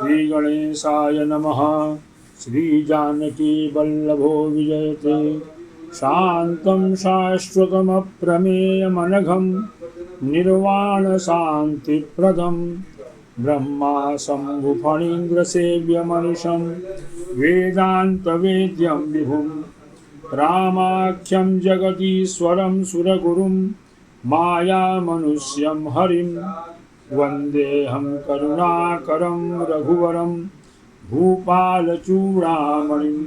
श्री गणेशाय नमः। श्री जानकी वल्लभो विजयते शान्तं शाश्वतमप्रमेयमनघं निर्वाण शान्तिप्रदं ब्रह्मा शम्भुफणीन्द्रसेव्यमनिशं वेदान्तवेद्यं विभुं रामाख्यं जगदीश्वरं सुरगुरुं मायामनुष्यं हरिं वन्देऽहं करुणाकरं रघुवरं भूपालचूडामणिं।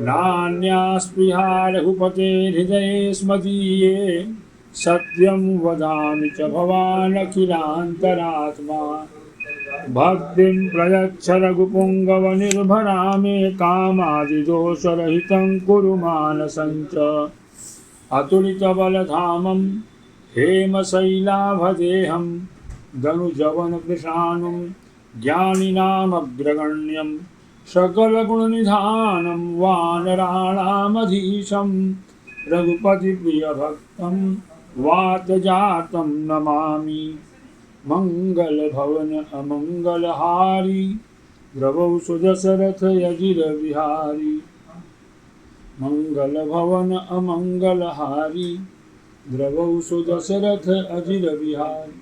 नान्यास्पृहा रघुपतेर्हृदये स्मदीये सत्यं वदामि च भवानखिलान्तरात्मा। भक्तिं प्रयच्छ रघुपुङ्गवनिर्भरा मे कामादिदोषरहितं कुरु मानसञ्च। अतुलितबलधामं हेमशैलाभदेहं दनुजवनकृशानुं ज्ञानिनामग्रगण्यं सकलगुणनिधानं वानराणामधीशं रघुपतिप्रियभक्तं वातजातं नमामि। मंगलभवन अमंगलहारी द्रवौ सुदशरथ यजिरविहारी। मंगलभवन अमंगलहारी द्रवौ सुदशरथ अजिरविहारी।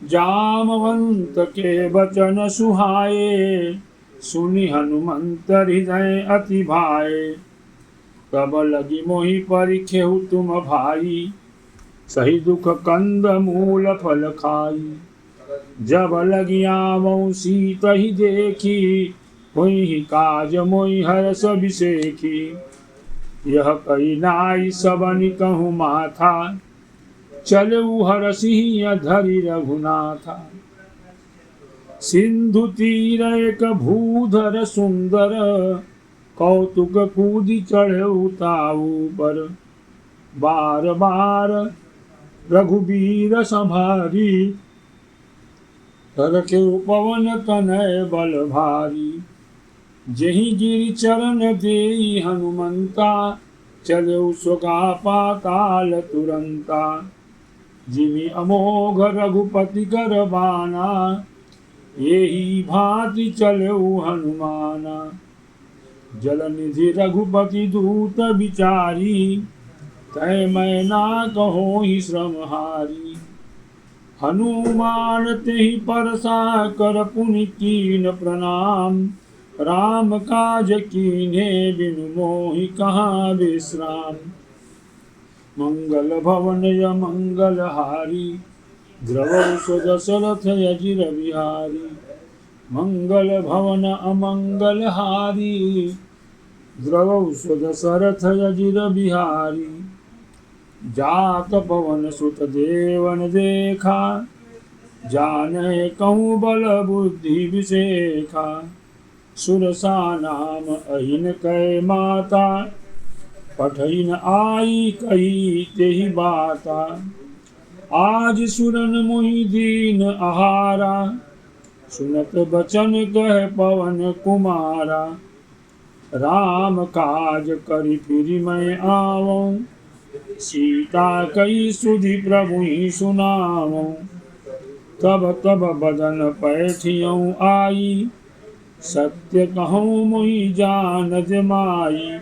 जामवंत के बचन सुहाए सुनि हनुमंत हृदय अति भाए। तब लगी मोहि परिखेहु तुम भाई सही दुख कंद मूल फल खाई। जब लगी आवऊं सीत ही देखी हुई काज मोहि हरष बिसेखी। यह कही नाई सबनि कहूँ माथा चलऊ हरषि धरि रघुनाथा। सिंधु तीर एक भूधर सुंदर कौतुक कूदि चढ़ऊ ताऊ पर। बार बार रघुबीर संभारी रखे पवन तनय बल भारी। जहि गिरि चरण देई हनुमंता चलऊ सुगा पाताल तुरंता। जिमि अमोघ रघुपति कर बाना यही भांति चलऊ हनुमाना। जलनिधि रघुपति दूत विचारी तय मैं ना कहो ही श्रमहारी। हनुमान तेहि परसा कर पुनि कीन प्रणाम। राम काज कीन्हे बिनु मोहि कहाँ विश्राम। मंगल भवन य मंगलहारी द्रवौ सुदशरथ यजिर विहारी। मंगल भवन अमंगलहारी द्रवौ सुदशरथ यजिर बिहारी। जात पवन सुत देवन देखा जाने कहूँ बल बुद्धि विशेखा। सुरसा नाम अहिन कै माता पठइन आई कही तेहि बाता। आज सुरन मुहि दीन आहारा सुनत बचन कह पवन कुमारा। राम काज करि फिरि मैं आवऊं सीता कई सुधि प्रभु ही सुनाऊं। तब तब बदन पैठियऊं आई सत्य कहूँ मोहि जानत माई।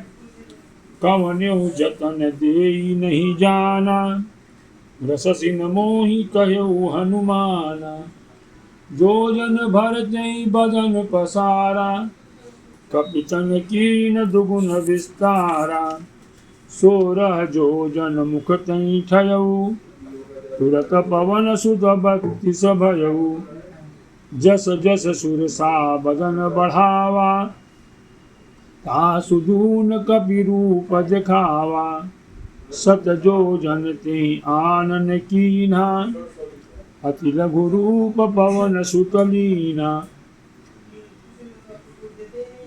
कवन्यु जतन देई नहीं जाना रससिन मोहि कहऊ हनुमाना। जो जन भर जई बदन पसारा कपितन कीन दुगुन विस्तारा। 16 जोजन मुख तई ठयऊ तुरत पवन सुत बत्तीस भयऊ। जस जस सुरसा बदन बढ़ावा तासु दून कपि रूप दिखावा। 7 जोजन तेहि आनन कीन्हा अति लघु रूप पवन सुत लीना।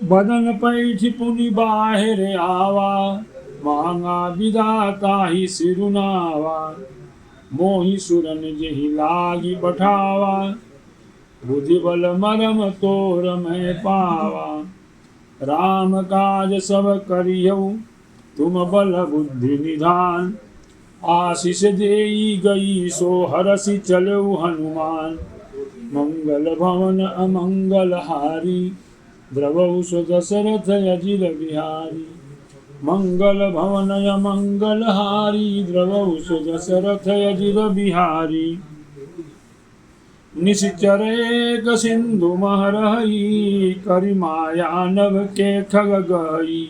बदन पैठि पुनि बाहिर आवा मांगा विधाता ही सिरुनावा। मोहि सुरन जेहि लागी पठावा बुद्धि बल मरम तोर मैं पावा। राम काज सब करियऊ तुम बल बुद्धि निधान। आशीष देई गई सो हरषि चलऊ हनुमान। मंगल भवन अमंगलहारी द्रवौ दशरथ अजिर बिहारी मंगल भवन अमंगलहारी द्रवौ दशरथ अजिर बिहारी निश्चर एक सिंधु महरही करिमायानव के खग गई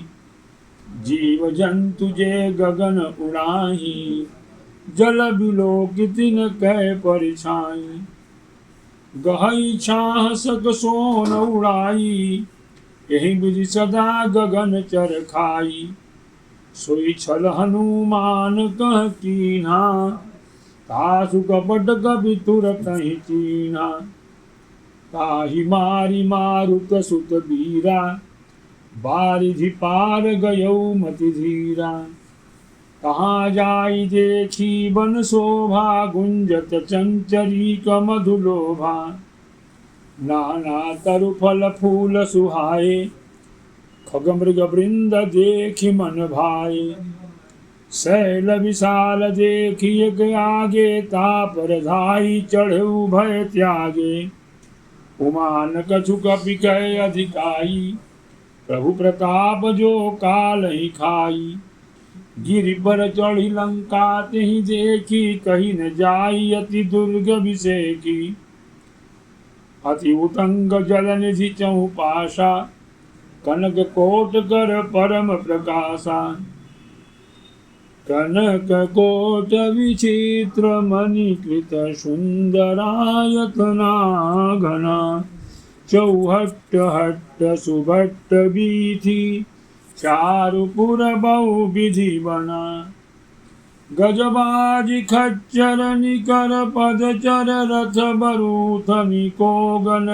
जीव जंतु जे गगन उड़ाही जल बिलोकित न कह परिछाई गहई छाह सक सोन उड़ाई यही विधि सदा गगन चर खाई सोई छल हनुमान कह कीन्हा तासु कपट कपि तुरत ही चीन्हा ताहि मारी मारुत सुत बीरा बारिधि पार गयौ मति धीरा कहाँ जाई देखी बन शोभा गुंजत चंचरी कमधुलोभा नाना तरु फल फूल सुहाए खग मृग वृंद देखि मन भाए शैल विशाल देखिए आगे तापर धाई चढ़े भय त्यागे उमान कछु कपि कह अधिकाई प्रभु प्रताप जो काल ही खाई गिरि पर चढ़ी लंका तिहि देखी कही न जाई अति दुर्ग विषेकी अति उतंग जल निधि चहुपाशा कनक कोट कर परम प्रकाशा कनक कोट विचित्र मणिकृत सुंदरायतना घना चौहट्ट हट्ट सुभट्ट बीथी चारुपुर बहु विधि बना गजबाजी खच्चर निकर पदचर रथ बरूथ निकोगन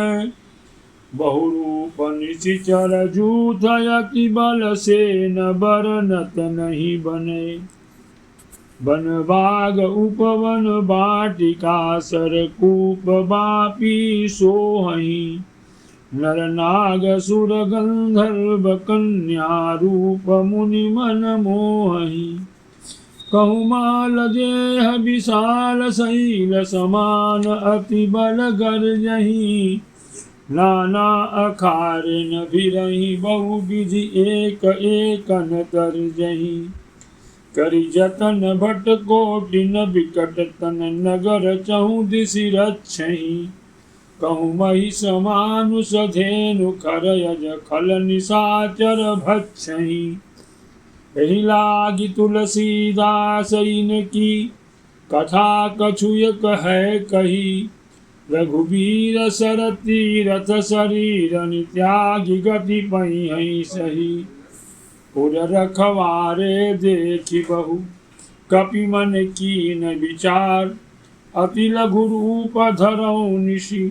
बहुरूप निशिचर जूथ यति बल से न बरनत नहीं बने बन बाग उपवन बाटिका सरकूप बापी सोहही नर नाग सुर गंधर्व कन्या रूप मुनि मन मोहही कहुमाल देह विशाल शैल समान अति बल गर्जही नाना अखारिन भिरही बहु विधि एक एकन तरजही करि जतन भट कोटिन विकट तन नगर चहु दिशि रक्षहि कहु महिष मानुष धेनु खरयज खल निशाचर भक्षहि एहि लागी तुलसीदास इनकी कथा कछुय कहे कही रघुवीर सर तीरथ शरीर त्यागी गति पई सही पुर रखवारे देखि बहु कपि मन कीन विचार अति लघु रूप धरऊ निशि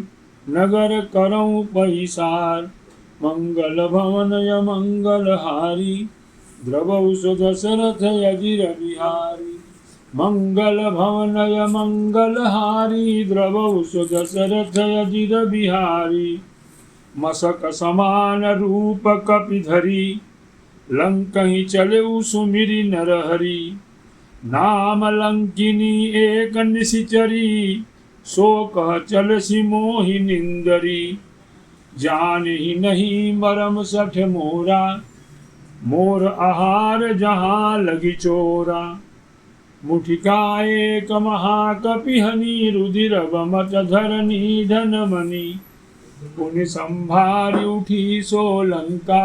नगर करऊ पैसार मंगल भवन मंगल हारी द्रवौ दशरथ अजिर बिहारी मंगल भवन मंगल हारी द्रवौ दशरथ अजिर बिहारी मसक समान रूप कपि धरी लंकहि चलेउ सुमिरि नरहरि नाम लंकिनी एक निशिचरी सो कह चलसि मोहि निंदरी जानहि नहीं मरम सठ मोरा मोर आहार जहाँ लगी चोरा मुठिका एक महाकपिहनि रुधिर बमत धरनी धनमणि पुनि संभारि उठी सो लंका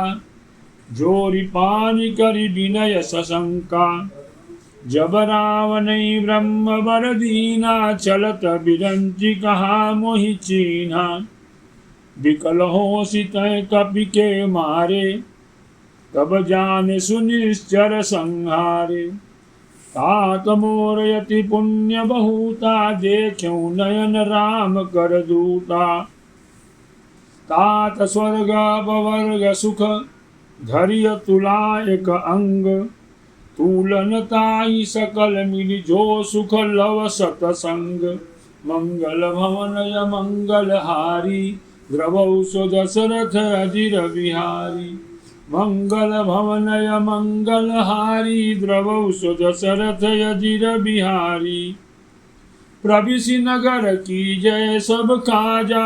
जोरि पानि करि विनय सशंका जब रावण ब्रह्म वर दीना चलत बिरंचि कहा मोहि चीन्हा विकल होसि तै कपि के मारे तब जाने सुनिश्चर संहारे तात मोर यति पुण्य बहुता देखूं नयन राम कर दूता तात स्वर्ग अपवर्ग सुख धरिय तुला एक अंग तूलन ताई सकल मिलि जो सुख लव सतसंग मंगल भवन मंगल हारी द्रवौ दशरथ अजिर बिहारी मंगल भवन मंगल हारी द्रवौ दशरथ अजिर बिहारी प्रविशि नगर की जय सब काजा,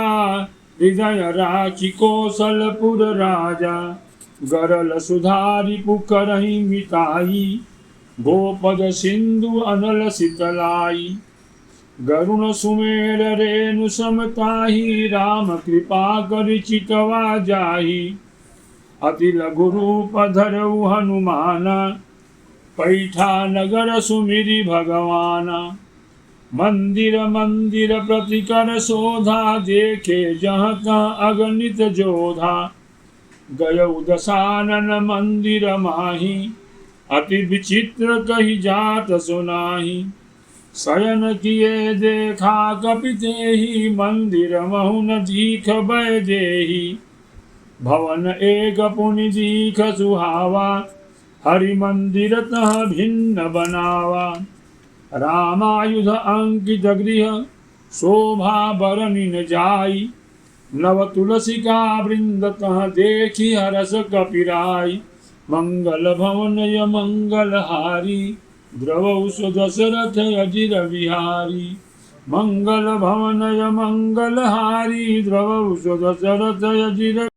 हृदय राखी कौशलपुर राजा। गरल सुधारि पुकरहि मिताई, गोपद सिंधु अनल शीतलाई। गरुण सुमेर रेणु समताही, राम कृपा करि चितवा जाहि। अति लघु रूप धरऊ हनुमाना, पैठा नगर सुमिरि भगवाना। मंदिर मंदिर प्रतिकर शोधा, देखे जहाँ तहाँ अगणित जोधा। गयऊ दशानन मंदिर माही, अति विचित्र कही जात सुनाही। शयन किए देखा कपितेहि, मंदिर महु न दीख बैदेहि। भवन एक पुनि दीख सुहावा, हरि मंदिर तह भिन्न बनावा। रामायुध अंकित गृह, शोभा बरनि न जाई। नव तुलसिका वृंद तह देखी, हरस कपिराई। मंगल भवन य मंगल हारी, द्रवौ सुदशरथ अजिर बिहारी। मंगल भवन य मंगल हारी, द्रवौ सुदशरथ अजिर